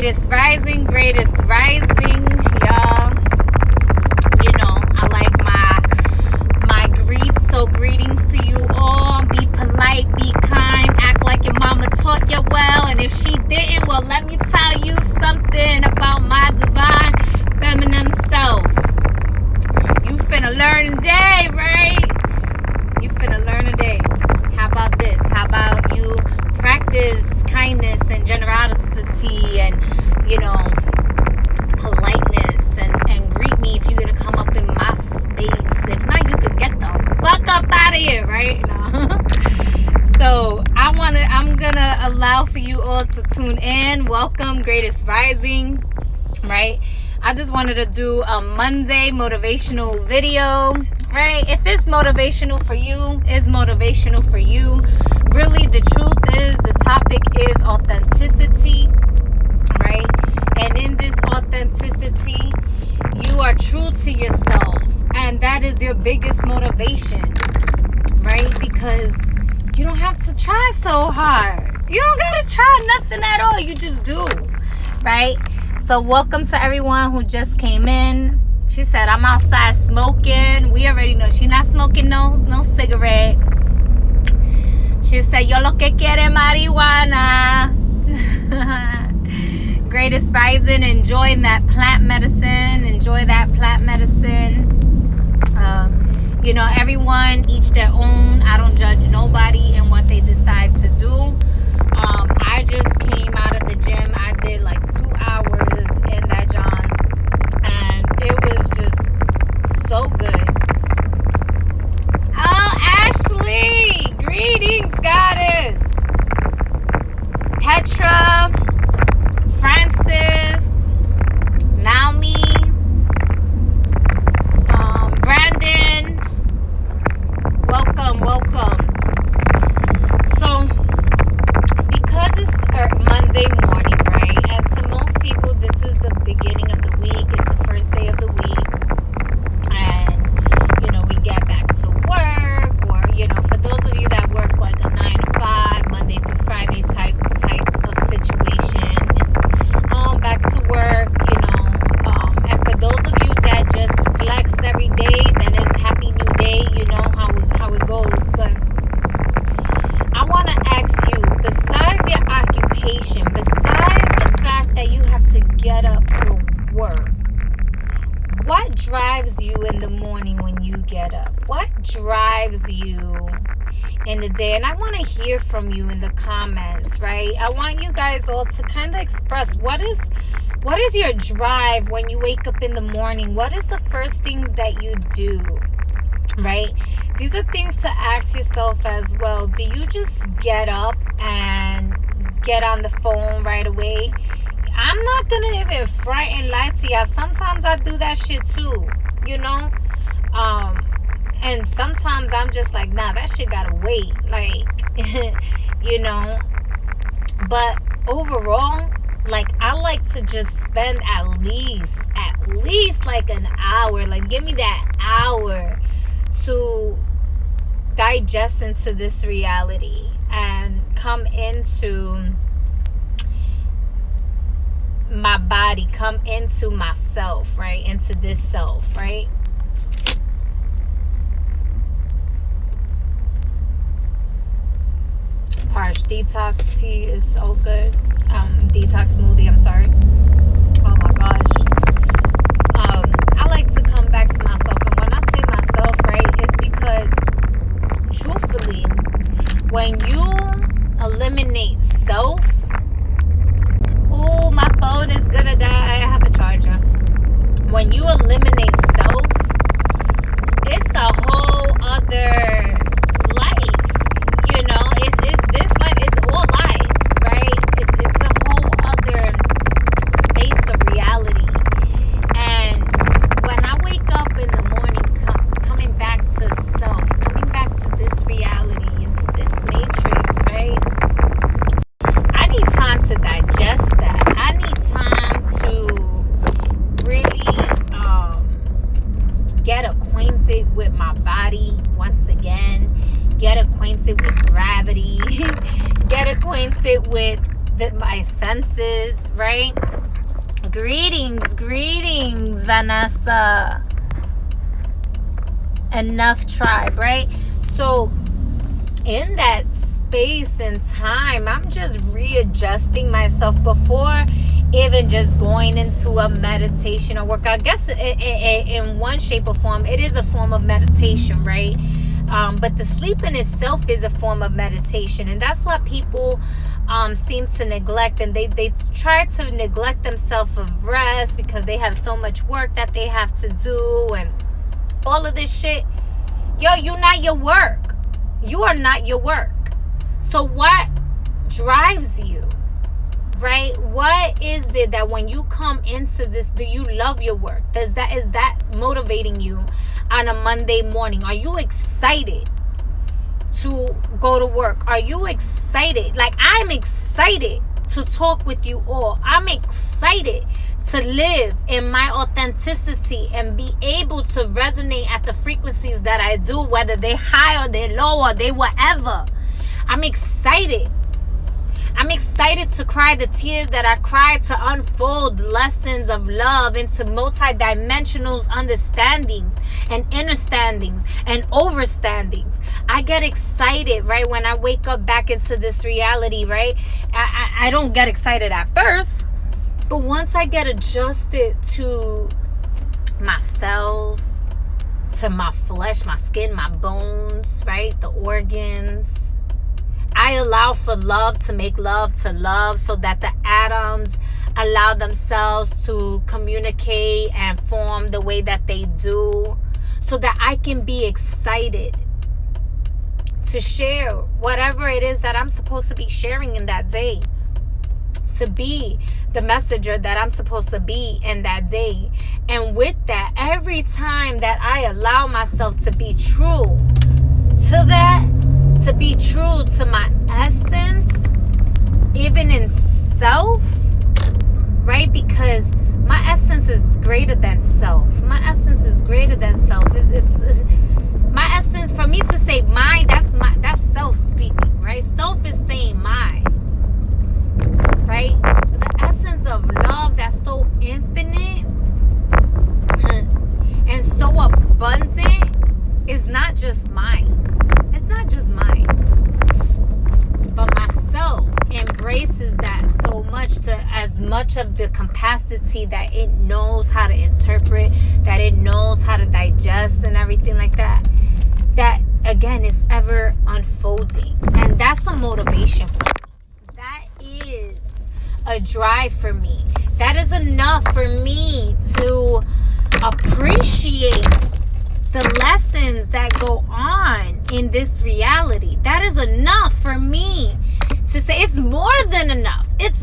Greatest rising, y'all. You know, I like my greets, so greetings to you all. Be polite, be kind, act like your mama taught you well, and if she didn't, well, let me tell you something about my divine feminine self. You finna learn today, right? You finna learn today. How about this? How about you practice kindness and generosity and, you know, politeness and greet me if you're gonna come up in my space. If not, you could get the fuck up out of here, right? No. So I'm gonna allow for you all to tune in. Welcome, Greatest Rising, right? I just wanted to do a Monday motivational video, right? If it's motivational for you, it's motivational for you. Really, the truth is, the topic is authenticity, right? And in this authenticity, you are true to yourself. And that is your biggest motivation, right? Because you don't have to try so hard. You don't got to try nothing at all. You just do, right? So welcome to everyone who just came in. She said, I'm outside smoking. We already know she not smoking no cigarette. She said, yo lo que quiere marijuana. Greatest rising. Enjoy that plant medicine. Enjoy that plant medicine. You know, everyone, each their own. I don't judge nobody and what they decide to do. I just came out of the gym. I did like 2 hours in that John, and it was just so good. Oh, Ashley, greetings, goddess. Petra, Francis, Naomi, Brandon, welcome. So, because it's Monday morning, right? And to most people, this is the beginning of the week. It's the first day of the week. And, you know, we get back to work. Or, you know, for those of you that work like a 9 to 5, Monday through Friday type of situation, it's back to work, you know. And for those of you that just flex every day, then it's Happy New Day. You know how it goes. But I want to ask you, besides your occupation, besides the fact that you have to get up for work, what drives you in the morning when you get up? What drives you in the day? And I want to hear from you in the comments, right? I want you guys all to kind of express what is your drive when you wake up in the morning? What is the first things that you do, right? These are things to ask yourself as well. Do you just get up and get on the phone right away? I'm not going to even front and lie to you. Sometimes I do that shit too, you know? And sometimes I'm just like, nah, that shit gotta wait. Like, you know? But overall, like, I like to just spend at least like an hour. Like, give me that hour to digest into this reality and come into my body, come into myself, right? Into this self, right? Harsh detox tea is so good. Detox smoothie, I'm sorry. Oh my gosh. I like to come back to myself. And when I say myself, right, it's because truthfully, when you eliminate self, oh, my phone is gonna die. I have a charger. When you eliminate self, it's a whole other life. You know, it's this life, it's all lives, right? It's a whole other space of reality. And when I wake up in the morning, coming back to self, coming back to this reality, into this matrix, right? I need time to digest that. I need time to really get acquainted with my body once again. Get acquainted with gravity. Get acquainted with my senses, right? Greetings, Vanessa. Enough tribe, right? So in that space and time, I'm just readjusting myself before even just going into a meditation or work. I guess in one shape or form, it is a form of meditation, right? But the sleep in itself is a form of meditation, and that's what people seem to neglect, and they try to neglect themselves of rest because they have so much work that they have to do and all of this shit. Yo, you're not your work. You are not your work. So what drives you, right? What is it that when you come into this, do you love your work? Is that motivating you on a Monday morning? Are you excited to go to work? Are you excited? Like, I'm excited to talk with you all. I'm excited to live in my authenticity and be able to resonate at the frequencies that I do, whether they're high or they're low or they whatever. I'm excited. I'm excited to cry the tears that I cried, to unfold lessons of love into multidimensional understandings and understandings and overstandings. I get excited, right, when I wake up back into this reality, right? I don't get excited at first, but once I get adjusted to my cells, to my flesh, my skin, my bones, right, the organs, I allow for love to make love to love, so that the atoms allow themselves to communicate and form the way that they do, so that I can be excited to share whatever it is that I'm supposed to be sharing in that day, to be the messenger that I'm supposed to be in that day. And with that, every time that I allow myself to be true to that, to be true to my essence, even in self, right? Because my essence is greater than self. My essence is greater than self. It's my essence, for me to say mine, that's self speaking, right? Self is saying mine, right? The essence of love that's so infinite and so abundant is not just mine. It's not just mine, but myself embraces that so much, to as much of the capacity that it knows how to interpret, that it knows how to digest and everything like that. That again is ever unfolding, and that's a motivation for me. That is a drive for me. That is enough for me to appreciate the lessons that go on in this reality. That is enough for me to say it's more than enough. It's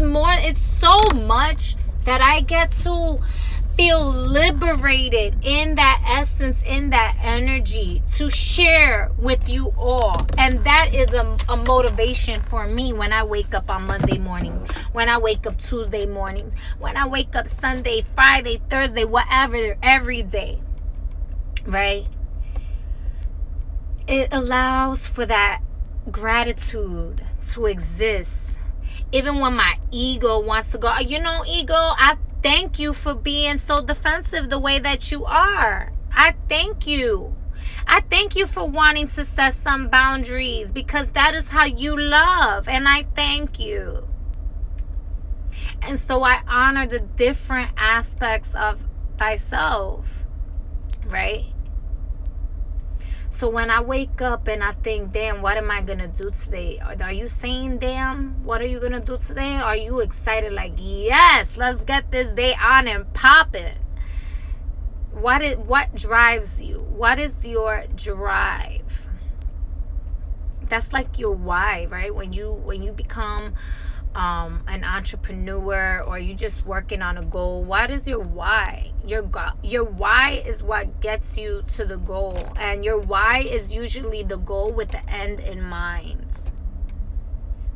so much that I get to feel liberated in that essence, in that energy, to share with you all. And that is a motivation for me when I wake up on Monday mornings, when I wake up Tuesday mornings, when I wake up Sunday, Friday, Thursday, whatever, every day. Right? It allows for that gratitude to exist. Even when my ego wants to go, ego, I thank you for being so defensive the way that you are. I thank you. I thank you for wanting to set some boundaries, because that is how you love. And I thank you. And so I honor the different aspects of thyself. Right? So when I wake up and I think, damn, what am I going to do today? Are you saying, damn, what are you going to do today? Are you excited like, yes, let's get this day on and pop it? What drives you? What is your drive? That's like your why, right? When you become an entrepreneur, or you just working on a goal, what is your why? Your why is what gets you to the goal, and your why is usually the goal with the end in mind,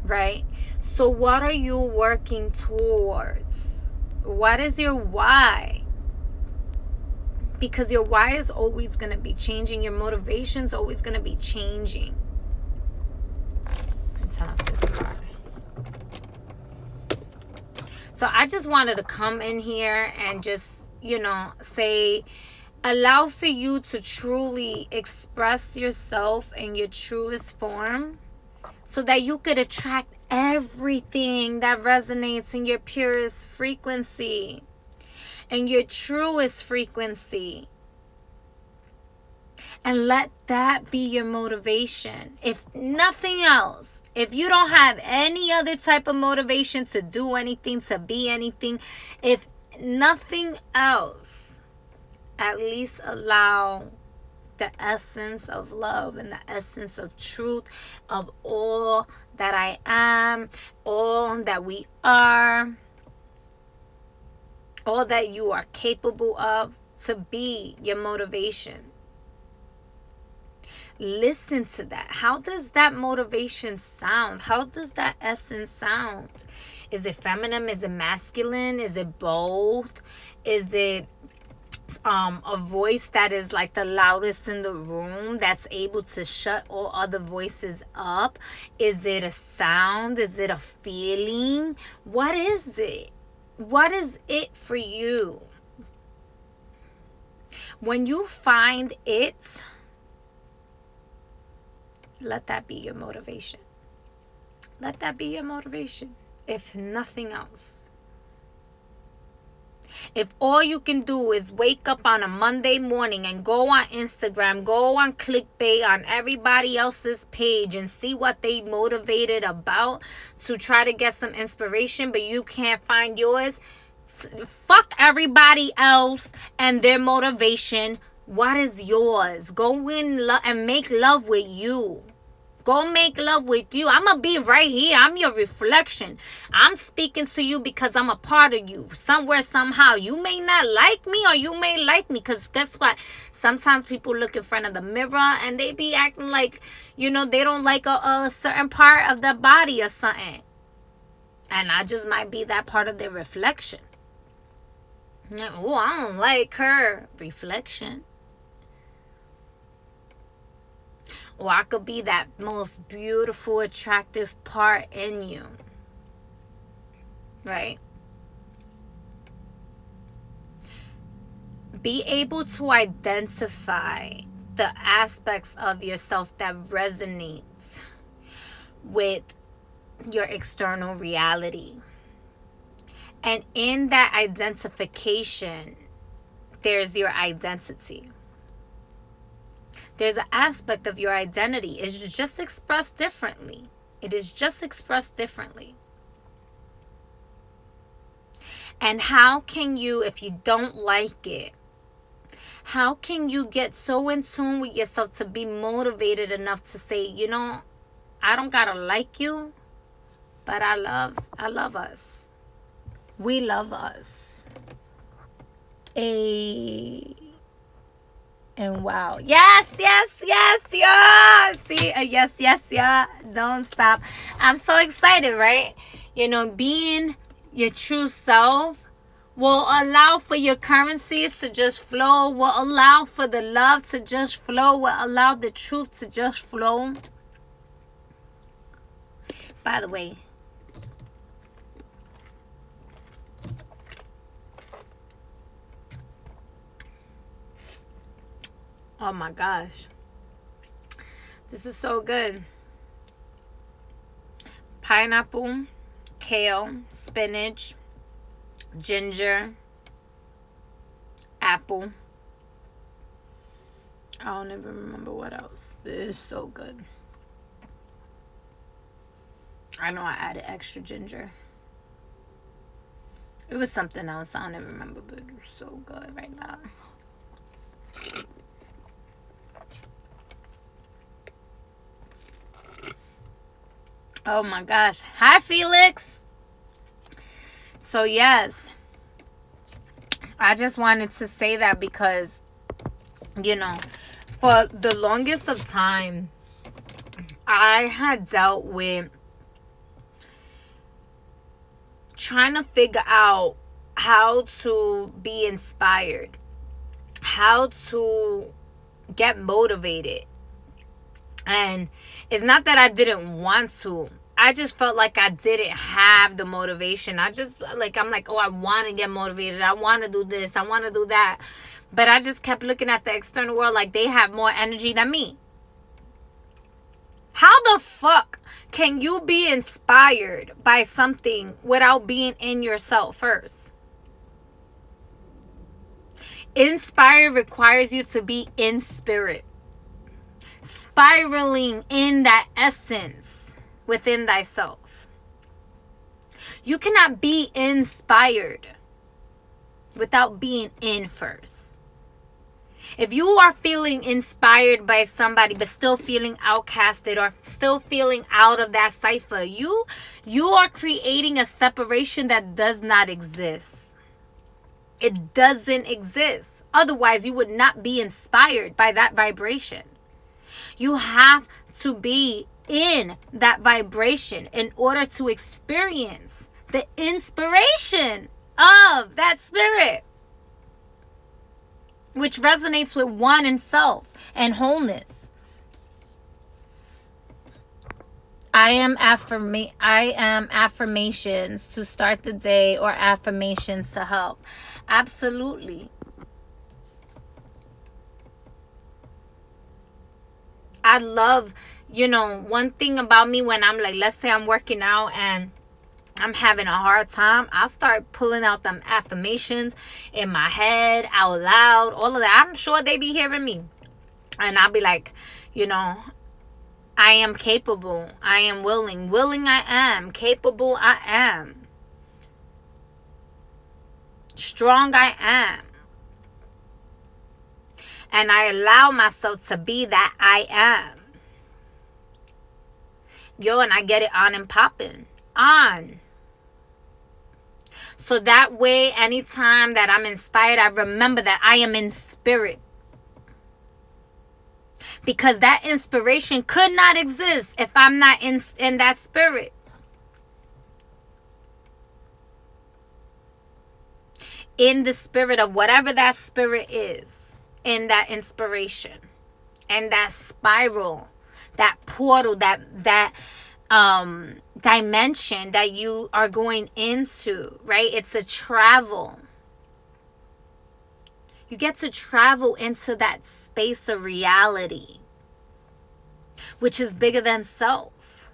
right? So what are you working towards? What is your why? Because your why is always going to be changing. Your motivation is always going to be changing. Let's turn off this card. So I just wanted to come in here and just, say, allow for you to truly express yourself in your truest form so that you could attract everything that resonates in your purest frequency and your truest frequency. And let that be your motivation. If nothing else, if you don't have any other type of motivation to do anything, to be anything, if nothing else, at least allow the essence of love and the essence of truth of all that I am, all that we are, all that you are capable of, to be your motivation. Listen to that. How does that motivation sound? How does that essence sound? Is it feminine? Is it masculine? Is it both? Is it a voice that is like the loudest in the room, that's able to shut all other voices up? Is it a sound? Is it a feeling? What is it? What is it for you? When you find it, let that be your motivation. Let that be your motivation, if nothing else. If all you can do is wake up on a Monday morning and go on Instagram, go on clickbait on everybody else's page and see what they motivated about to try to get some inspiration, but you can't find yours, fuck everybody else and their motivation. What is yours? Go in and make love with you. Go make love with you. I'm going to be right here. I'm your reflection. I'm speaking to you because I'm a part of you. Somewhere, somehow. You may not like me or you may like me. Because guess what? Sometimes people look in front of the mirror and they be acting like, they don't like a certain part of their body or something. And I just might be that part of their reflection. Oh, I don't like her. Reflection. Or I could be that most beautiful, attractive part in you. Right? Be able to identify the aspects of yourself that resonate with your external reality. And in that identification, there's your identity. There's an aspect of your identity. It's just expressed differently. It is just expressed differently. And how can you, if you don't like it, how can you get so in tune with yourself to be motivated enough to say, I don't gotta like you, but I love us. We love us. And wow. Yes. See, yes. Don't stop. I'm so excited, right? Being your true self will allow for your currencies to just flow, will allow for the love to just flow, will allow the truth to just flow. By the way, oh my gosh. This is so good. Pineapple, kale, spinach, ginger, apple. I don't even remember what else. But it's so good. I know I added extra ginger. It was something else. I don't even remember, but it was so good right now. Oh my gosh. Hi, Felix. So yes, I just wanted to say that because, for the longest of time, I had dealt with trying to figure out how to be inspired, how to get motivated. And it's not that I didn't want to. I just felt like I didn't have the motivation. I'm like, oh, I want to get motivated. I want to do this. I want to do that. But I just kept looking at the external world like they have more energy than me. How the fuck can you be inspired by something without being in yourself first? Inspire requires you to be in spirit, spiraling in that essence within thyself. You cannot be inspired without being in first. If you are feeling inspired by somebody but still feeling outcasted or still feeling out of that cipher, you are creating a separation that does not exist. It doesn't exist. Otherwise, you would not be inspired by that vibration. You have to be in that vibration in order to experience the inspiration of that spirit, which resonates with one in self and wholeness. I am affirmations to start the day or affirmations to help. Absolutely. I love, one thing about me when I'm like, let's say I'm working out and I'm having a hard time, I start pulling out them affirmations in my head, out loud, all of that. I'm sure they be hearing me. And I'll be like, I am capable. I am willing. Willing I am. Capable I am. Strong I am. And I allow myself to be that I am. And I get it on and popping. On. So that way, anytime that I'm inspired, I remember that I am in spirit. Because that inspiration could not exist if I'm not in that spirit. In the spirit of whatever that spirit is. In that inspiration. And that spiral. That portal. That dimension that you are going into, right? It's a travel. You get to travel into that space of reality, which is bigger than self.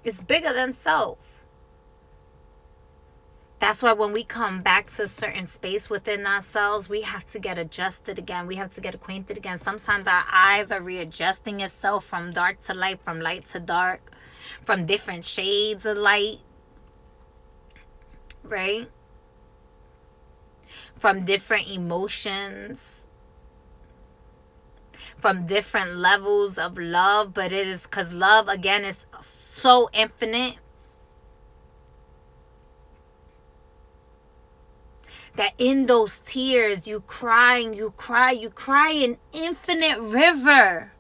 It's bigger than self. That's why when we come back to a certain space within ourselves, we have to get adjusted again. We have to get acquainted again. Sometimes our eyes are readjusting itself from dark to light, from light to dark, from different shades of light, right? From different emotions, from different levels of love. But it is because love, again, is so infinite. That in those tears, you cry an infinite river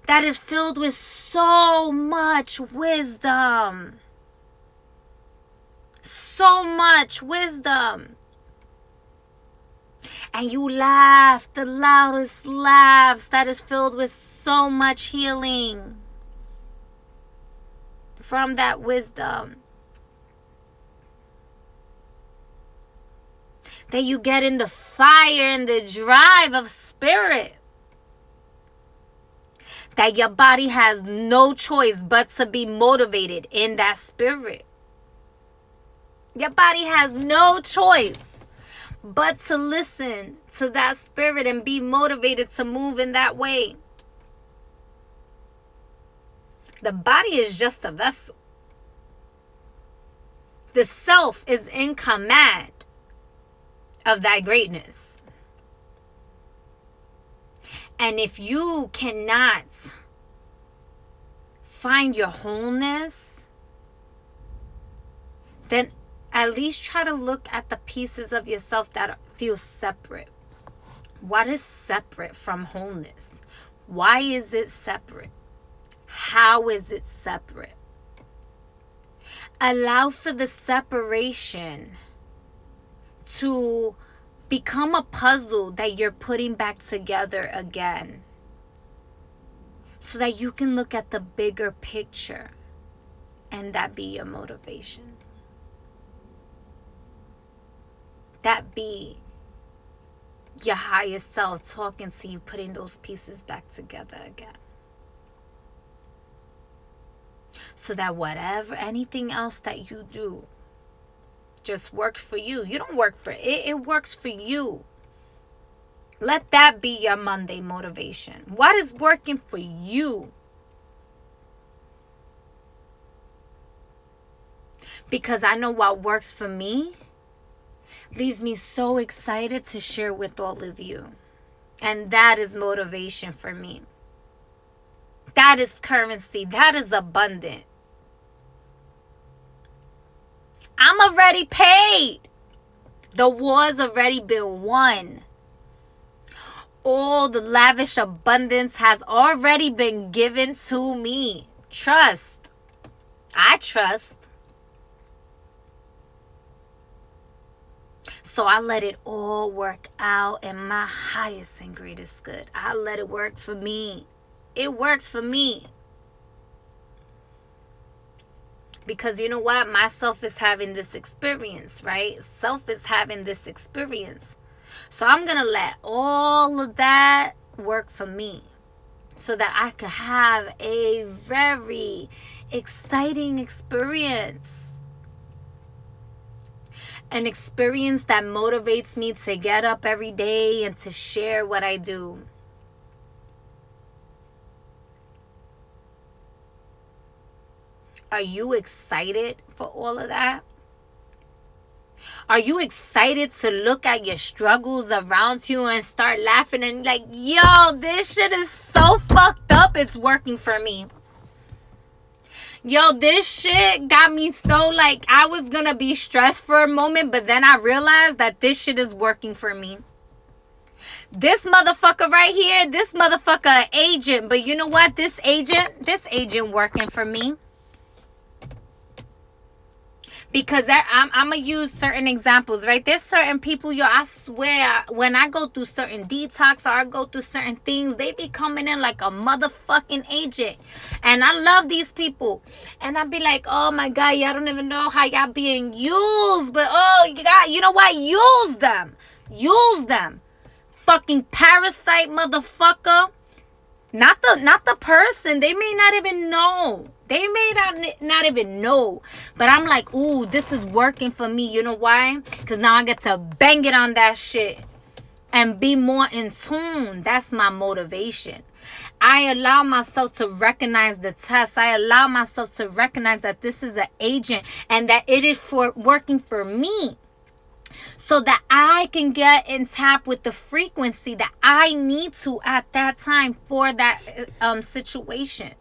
that is filled with so much wisdom. So much wisdom. And you laugh the loudest laughs that is filled with so much healing from that wisdom. That you get in the fire and the drive of spirit. That your body has no choice but to be motivated in that spirit. Your body has no choice but to listen to that spirit and be motivated to move in that way. The body is just a vessel. The self is in command of thy greatness. And if you cannot find your wholeness, then at least try to look at the pieces of yourself that feel separate. What is separate from wholeness? Why is it separate? How is it separate? Allow for the separation to become a puzzle that you're putting back together again. so that you can look at the bigger picture and that be your motivation. That be your higher self talking to you, putting those pieces back together again. So that whatever, anything else that you do just works for you. You don't work for it. It works for you. Let that be your Monday motivation. What is working for you? Because I know what works for me leaves me so excited to share with all of you. And that is motivation for me. That is currency. That is abundant. I'm already paid. The war's already been won. All the lavish abundance has already been given to me. Trust. I trust. So I let it all work out in my highest and greatest good. I let it work for me. It works for me. Because you know what? Myself is having this experience, right? Self is having this experience. So I'm going to let all of that work for me so that I could have a very exciting experience. An experience that motivates me to get up every day and to share what I do. Are you excited for all of that? Are you excited to look at your struggles around you and start laughing and like, yo, this shit is so fucked up, it's working for me. Yo, this shit got me so like, I was gonna be stressed for a moment, but then I realized that this shit is working for me. This motherfucker right here, this motherfucker agent, but you know what? This agent working for me. Because I'm going to use certain examples, right? There's certain people, yo, I swear, when I go through certain detox or I go through certain things, they be coming in like a motherfucking agent. And I love these people. And I be like, oh my God, y'all don't even know how y'all being used. But oh, you know what? Use them. Use them. Fucking parasite motherfucker. Not the person. They may not even know. They may not even know. But I'm like, ooh, this is working for me. You know why? Because now I get to bang it on that shit. And be more in tune. That's my motivation. I allow myself to recognize the test. I allow myself to recognize that this is an agent. And that it is for working for me. So that I can get in tap with the frequency that I need to at that time for that situation.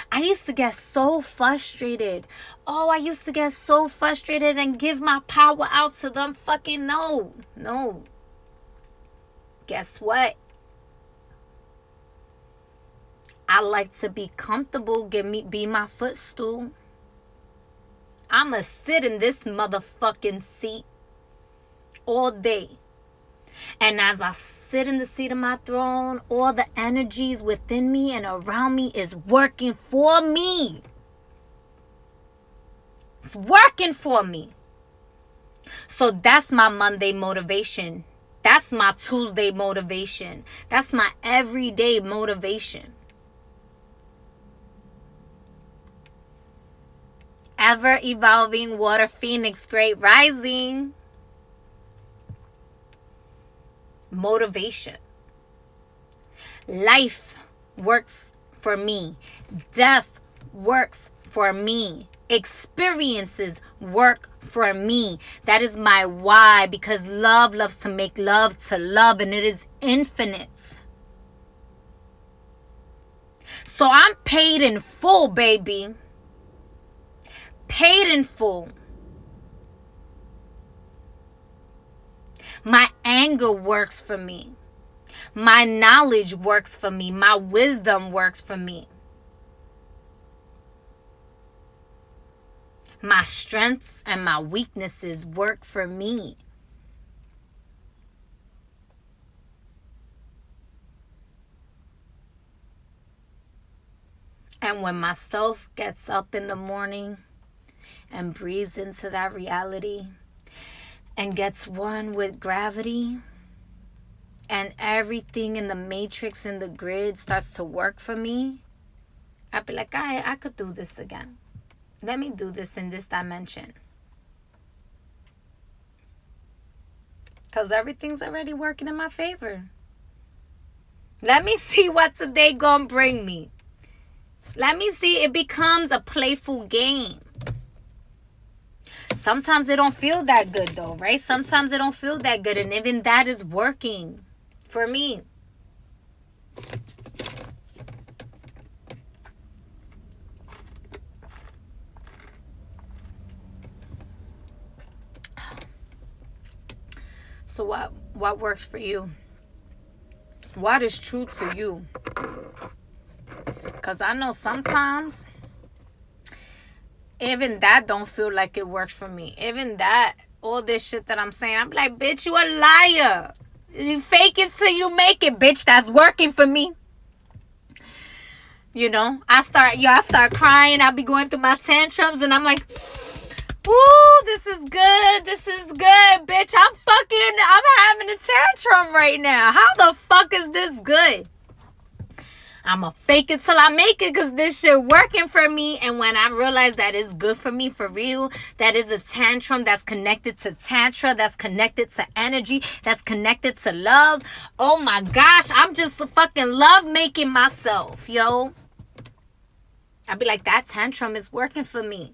I used to get so frustrated. Oh, I used to get so frustrated and give my power out to them. Fucking no. Guess what? I like to be comfortable. Be my footstool. I'ma sit in this motherfucking seat all day. And as I sit in the seat of my throne, all the energies within me and around me is working for me. It's working for me. So that's my Monday motivation. That's my Tuesday motivation. That's my everyday motivation. Ever evolving water phoenix, great rising. Motivation. Life works for me. Death works for me. Experiences work for me. That is my why, because love loves to make love to love, and it is infinite. So I'm paid in full, baby. Paid in full. My anger works for me. My knowledge works for me. My wisdom works for me. My strengths and my weaknesses work for me. And when myself gets up in the morning and breathes into that reality and gets one with gravity, and everything in the matrix and the grid starts to work for me, I'd be like, I could do this again. Let me do this in this dimension. Because everything's already working in my favor. Let me see what today gonna bring me. Let me see. It becomes a playful game. Sometimes it don't feel that good though, right? Sometimes it don't feel that good. And even that is working for me. So what works for you? What is true to you? Because I know sometimes even that don't feel like it works for me. Even that, all this shit that I'm saying, I'm like, bitch, you a liar. You fake it till you make it, bitch. That's working for me. You know, I start crying. I'll be going through my tantrums and I'm like, ooh, this is good. This is good, bitch. I'm having a tantrum right now. How the fuck is this good? I'ma fake it till I make it because this shit working for me. And when I realize that it's good for me for real, that is a tantrum that's connected to tantra, that's connected to energy, that's connected to love. Oh my gosh, I'm just fucking love making myself, yo. I'd be like, that tantrum is working for me.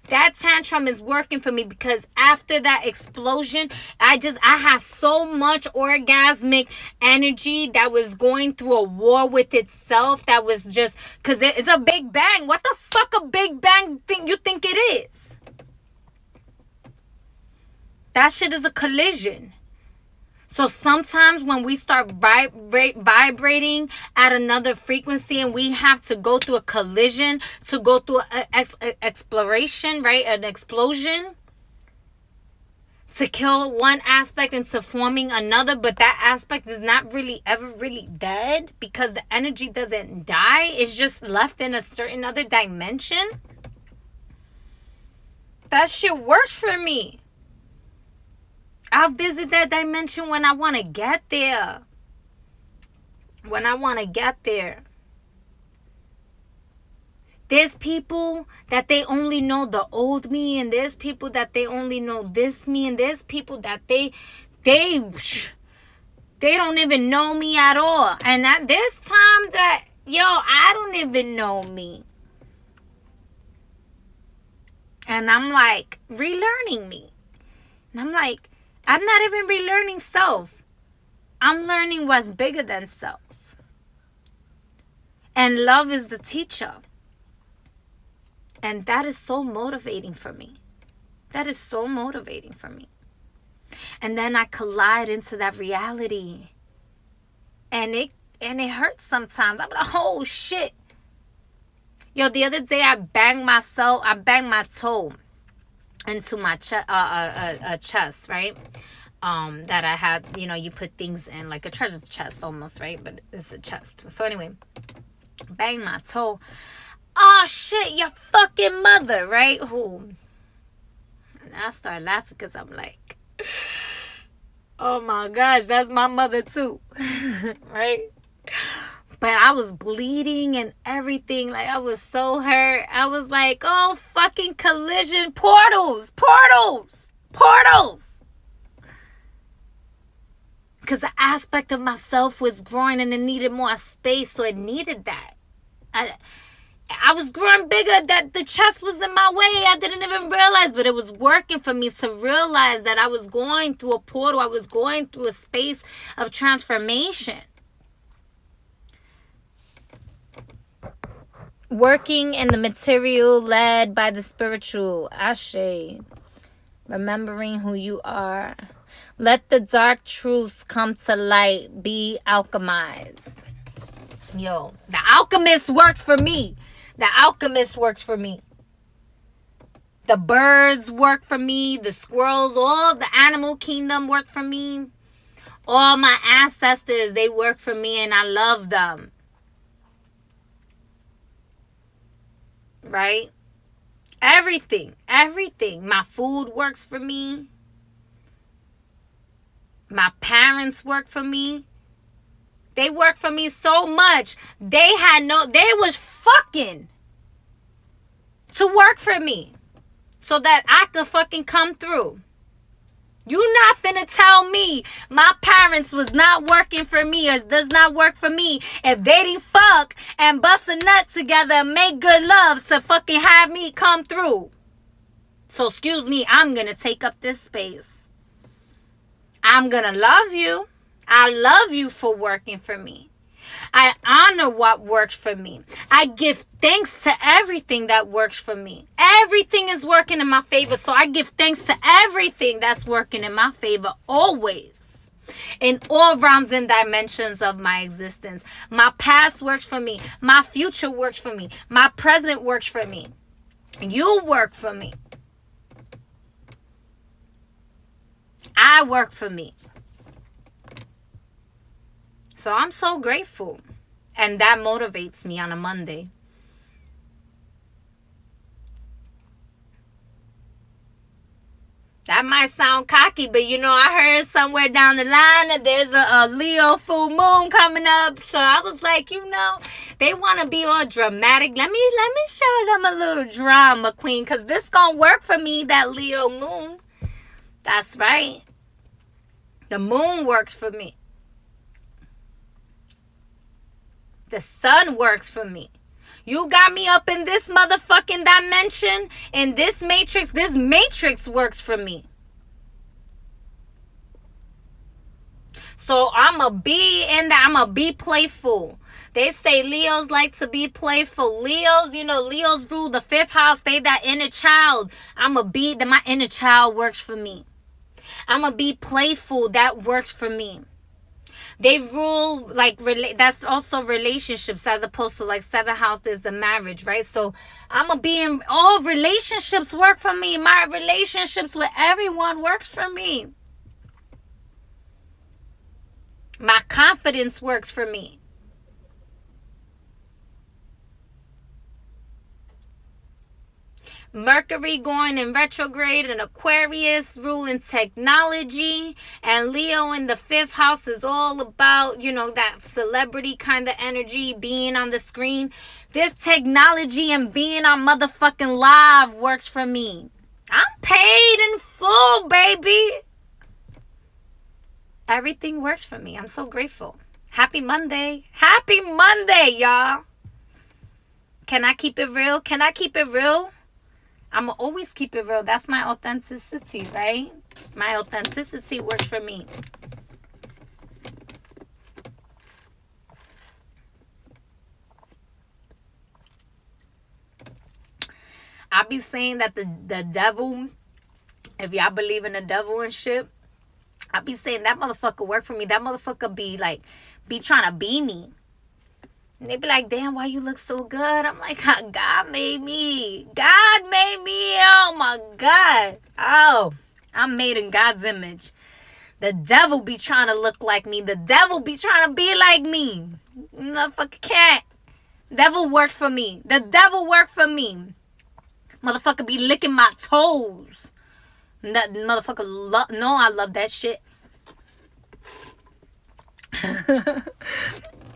That tantrum is working for me because after that explosion, I had so much orgasmic energy that was going through a war with itself. That was just, because it's a big bang. What the fuck a big bang you think it is? That shit is a collision. So sometimes when we start vibrating at another frequency and we have to go through a collision, to go through an exploration, right? An explosion to kill one aspect into forming another, but that aspect is not really ever really dead because the energy doesn't die. It's just left in a certain other dimension. That shit works for me. I'll visit that dimension when I want to get there. When I want to get there. There's people that they only know the old me, and there's people that they only know this me, and there's people that they don't even know me at all. And there's time that, I don't even know me. And I'm like relearning me. And I'm like, I'm not even relearning self. I'm learning what's bigger than self. And love is the teacher. And that is so motivating for me. That is so motivating for me. And then I collide into that reality. And it hurts sometimes. I'm like, oh shit. The other day I banged my toe into my chest, right? That I had, you put things in like a treasure chest almost, right? But it's a chest. So anyway, bang my toe. Oh shit, your fucking mother, right? Who? And I started laughing because I'm like, oh my gosh, that's my mother too, right? But I was bleeding and everything. Like, I was so hurt. I was like, oh, fucking collision. Portals. Because the aspect of myself was growing and it needed more space. So it needed that. I was growing bigger, that the chest was in my way. I didn't even realize. But it was working for me to realize that I was going through a portal. I was going through a space of transformation. Working in the material, led by the spiritual. Ashe. Remembering who you are. Let the dark truths come to light. Be alchemized. The alchemist works for me. The alchemist works for me. The birds work for me. The squirrels, all the animal kingdom work for me. All my ancestors, they work for me and I love them. right? Everything. My food works for me. My parents work for me. They work for me so much. They was fucking to work for me so that I could fucking come through. You not finna tell me my parents was not working for me or does not work for me if they didn't fuck and bust a nut together and make good love to fucking have me come through. So excuse me, I'm gonna take up this space. I'm gonna love you. I love you for working for me. I honor what works for me. I give thanks to everything that works for me. Everything is working in my favor, so I give thanks to everything that's working in my favor always. In all realms and dimensions of my existence. My past works for me. My future works for me. My present works for me. You work for me. I work for me. So I'm so grateful. And that motivates me on a Monday. That might sound cocky, but I heard somewhere down the line that there's a Leo full moon coming up. So I was like, they want to be all dramatic. Let me show them a little drama, queen, because this gonna work for me, that Leo moon. That's right. The moon works for me. The sun works for me. You got me up in this motherfucking dimension, in this matrix. This matrix works for me. So I'ma be in that. I'ma be playful. They say Leos like to be playful. Leos rule the 5th house. They that inner child. My inner child works for me. I'ma be playful. That works for me. They rule, that's also relationships as opposed to 7th house is the marriage, right? So I'm going to be in all relationships work for me. My relationships with everyone works for me. My confidence works for me. Mercury going in retrograde and Aquarius ruling technology, and Leo in the 5th house is all about, that celebrity kind of energy, being on the screen. This technology and being on motherfucking live works for me. I'm paid in full, baby. Everything works for me. I'm so grateful. Happy Monday. Happy Monday, y'all. Can I keep it real? I'm going to always keep it real. That's my authenticity, right? My authenticity works for me. I be saying that the devil, if y'all believe in the devil and shit, I be saying that motherfucker work for me. That motherfucker be trying to be me. And they be like, damn, why you look so good? I'm like, God made me. God made me. Oh, my God. Oh, I'm made in God's image. The devil be trying to look like me. The devil be trying to be like me. Motherfucker can't. Devil work for me. The devil work for me. Motherfucker be licking my toes. That motherfucker no, I love that shit.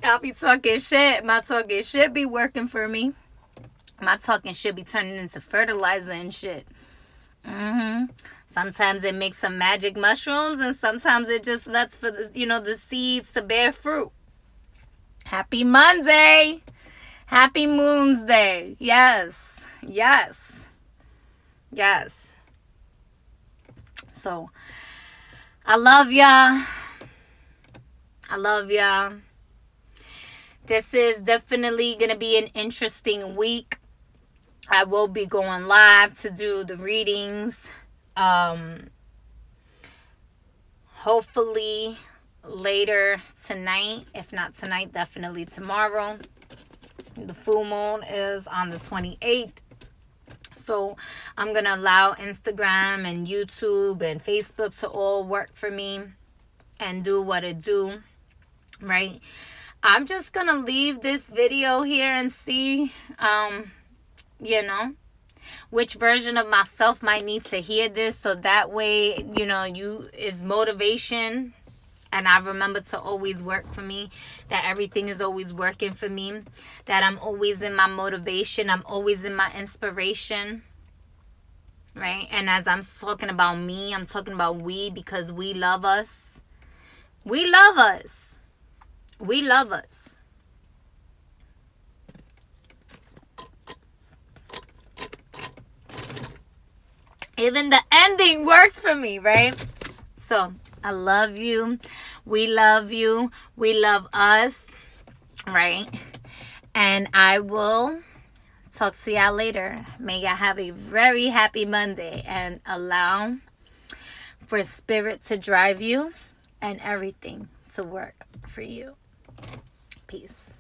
I'll be talking shit. My talking shit be working for me. My talking shit be turning into fertilizer and shit. Sometimes it makes some magic mushrooms, and sometimes it just lets for the seeds to bear fruit. Happy Monday. Happy Moon's Day. Yes. So, I love y'all. This is definitely going to be an interesting week. I will be going live to do the readings. Hopefully later tonight. If not tonight, definitely tomorrow. The full moon is on the 28th. So I'm going to allow Instagram and YouTube and Facebook to all work for me and do what it do. Right? I'm just going to leave this video here and see, you know? Which version of myself might need to hear this, so that way, you know, you is motivation. And I remember to always work for me, that everything is always working for me, that I'm always in my motivation, I'm always in my inspiration, right? And as I'm talking about me, I'm talking about we, because we love us. We love us. We love us. Even the ending works for me, right? So I love you. We love you. We love us, right? And I will talk to y'all later. May y'all have a very happy Monday, and allow for spirit to drive you and everything to work for you. Peace.